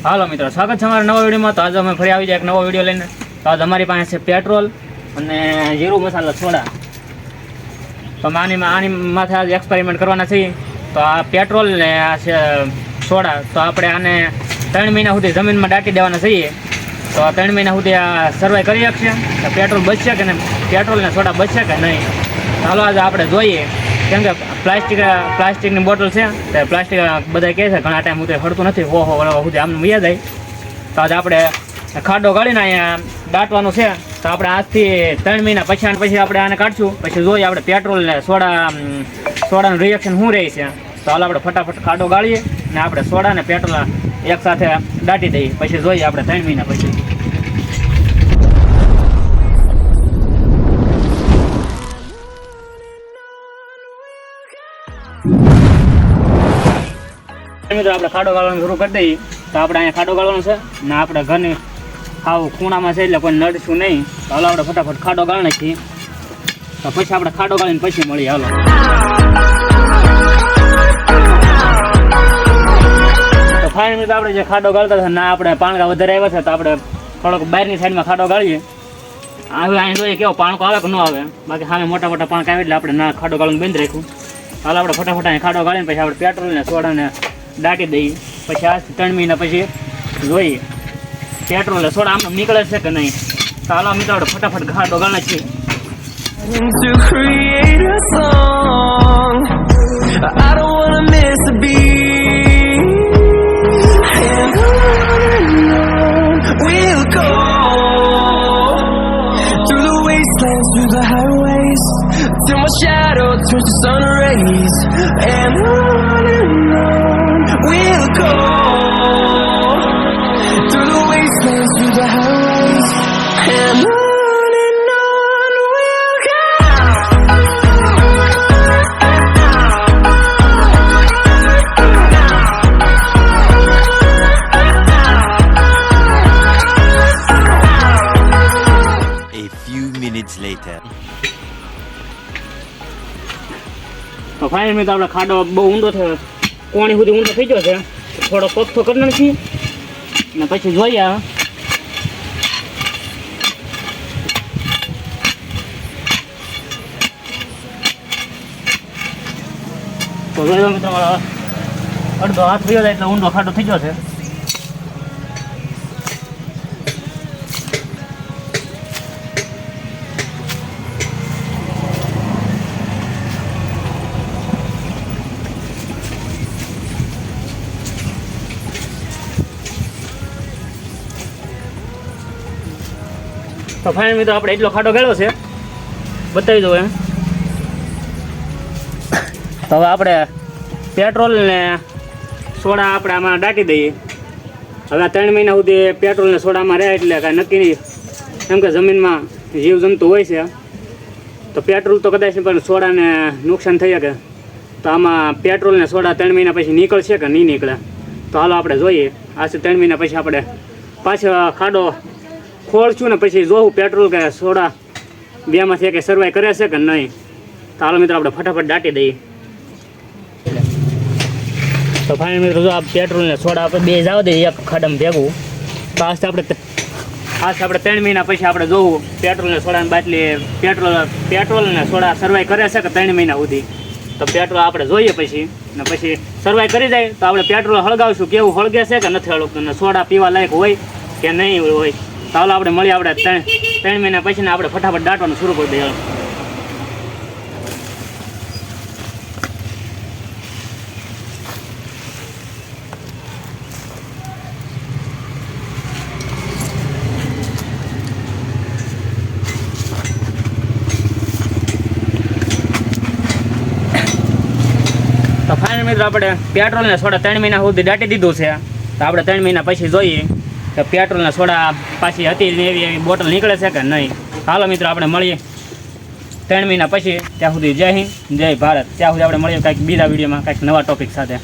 હાલો મિત્રો, સ્વાગત છે અમારા નવા વિડીયોમાં। તો આજે અમે ફરી આવી જાય એક નવો વિડીયો લઈને। તો આજે અમારી પાસે છે પેટ્રોલ અને જીરું મસાલા સોડા। તો આની માથે આજે એક્સપેરિમેન્ટ કરવાના છીએ। તો આ પેટ્રોલ ને આ છે સોડા, તો આપણે આને 3 મહિના સુધી જમીનમાં દાટી દેવાના છીએ। તો 3 મહિના સુધી આ સર્વાઈવ કરી શકશે તો પેટ્રોલ બચશે કે નહીં, પેટ્રોલ ને સોડા બચશે કે નહીં। ચાલો આજે આપણે જોઈએ, કેમ કે પ્લાસ્ટિકની બોટલ છે તો પ્લાસ્ટિક બધા કહે છે ઘણા ટાઈમ સુધી હળતું નથી, હો સુધી આમ યાદ આવી। તો આજે આપણે ખાડો કાઢીને અહીંયા દાટવાનું છે। તો આપણે આજથી 3 મહિના પછી આપણે આને કાઢશું, પછી જોઈએ આપણે પેટ્રોલ ને સોડાનું રિએક્શન શું રહે છે। તો હાલ આપણે ફટાફટ ખાડો ગાળીએ ને આપણે સોડા ને પેટ્રોલ એક સાથે દાટી દઈએ, પછી જોઈએ આપણે 3 મહિના પછી। મિત્રો આપણે ખાડો ગાળવાનું શરૂ કરી દઈએ। તો આપણે અહીંયા ખાડો ગાળવાનો છે ને આપણે ઘરની આવું ખૂણામાં છે એટલે કોઈ નડશું નહીં। તો હાલો આપણે ફટાફટ ખાડો ગાળી નાખીએ, તો પછી આપણે ખાડો ગાળીને પછી મળીએ। હાલો તો ફાઇનલ મિત્રો આપણે જે ખાડો ગાળતા હતા ના આપણે પાણકા વધારે આવ્યા છે, તો આપણે થોડોક બહારની સાઈડમાં ખાડો ગાળીએ। હવે અહીંયા જોઈએ કેવો પાણકો આવે કે ન આવે, બાકી સામે મોટા મોટા પાણકા આવે એટલે આપણે ના ખાડો ગાળવાનું બંધ રાખ્યું। હાલ આપણે ફટાફટ અહીંયા ખાડો ગાળીને પછી આપણે પેટ્રોલ ને સોડાને દાટી દઈએ, પછી આજથી 3 મહિના પછી જોઈએ પેટ્રોલ ને સોડા આમ નીકળે છે કે નહીં। તો હાલો મિત્રો આપણે ફટાફટ ખાડો ગાળના છીએ। To create a song, I don't wanna miss a beat, and on we'll go, through the wastelands, through the highways, till my shadow turns to sun rays, and on we'll go, through the wastelands, through the highways, and on. Later. તો final મિત્રો આપણે ખાડો બહુ ઊંડો થયો, કોણી સુધી ઊંડો થઈ ગયો છે, થોડો પગથો કરી નાખીએ ને પછી જોઈએ। તો જોયો મિત્રો અડધો હાથ થયો જાય એટલે ઊંડો ખાડો થઈ ગયો છે। તો ફાઇનલ મિત્રો આપણે એટલો ખાડો ગાળ્યો છે, બતાવી દઉં એમ। તો હવે આપણે પેટ્રોલ ને સોડા આપણે આમાં દાટી દઈએ। હવે 3 મહિના સુધી પેટ્રોલ ને સોડામાં રહે એટલે કાંઈ નક્કી નહીં, કેમ કે જમીનમાં જીવજંતુ હોય છે, તો પેટ્રોલ તો કદાચ પણ સોડાને નુકસાન થઈ શકે। તો આમાં પેટ્રોલ ને સોડા 3 મહિના પછી નીકળશે કે નહીં નીકળે। તો હાલો આપણે જોઈએ, આજથી 3 મહિના પછી આપણે પાછો ખાડો ખોળશું ને પછી જોવું પેટ્રોલ કે સોડા બેમાંથી કે સર્વાઈવ કરે છે કે નહીં। તો હાલો મિત્રો આપણે ફટાફટ દાટી દઈએ। તો ફાઇનલ મિત્રો જો આ પેટ્રોલ ને સોડા આપણે બે જાવ દઈએ એક ખાડામાં ભેગું। તો આજથી આપણે 3 મહિના પછી આપણે જોવું પેટ્રોલ ને સોડાની બાટલી પેટ્રોલ ને સોડા સર્વાઈવ કરે છે કે 3 મહિના સુધી। તો પેટ્રોલ આપણે જોઈએ પછી ને પછી સર્વાઈવ કરી જાય તો આપણે પેટ્રોલ હળગાવશું, કેવું હળગે છે કે નથી હળગતું ને સોડા પીવા લાયક હોય કે નહીં હોય। તો હાલો આપણે મળીએ આપણે 3 મહિના પછી ને આપણે ફટાફટ દાટવાનું શરૂ કરી દઈએ। તો ફાઇનલ મિત્રો આપણે પેટ્રોલ ને સોડા 3 મહિના સુધી દાટી દીધું છે। તો આપણે 3 મહિના પછી જોઈએ કે પેટ્રોલ ને સોડા પાછી હતી એવી બોટલ નીકળે છે કે નહીં। હાલો મિત્રો આપણે મળીએ 3 મહિના પછી। ત્યાં સુધી જય હિન્દ જય ભારત। ત્યાં સુધી આપણે મળીએ કાંઈક બીજા વિડીયોમાં કાંઈક નવા ટોપિક સાથે।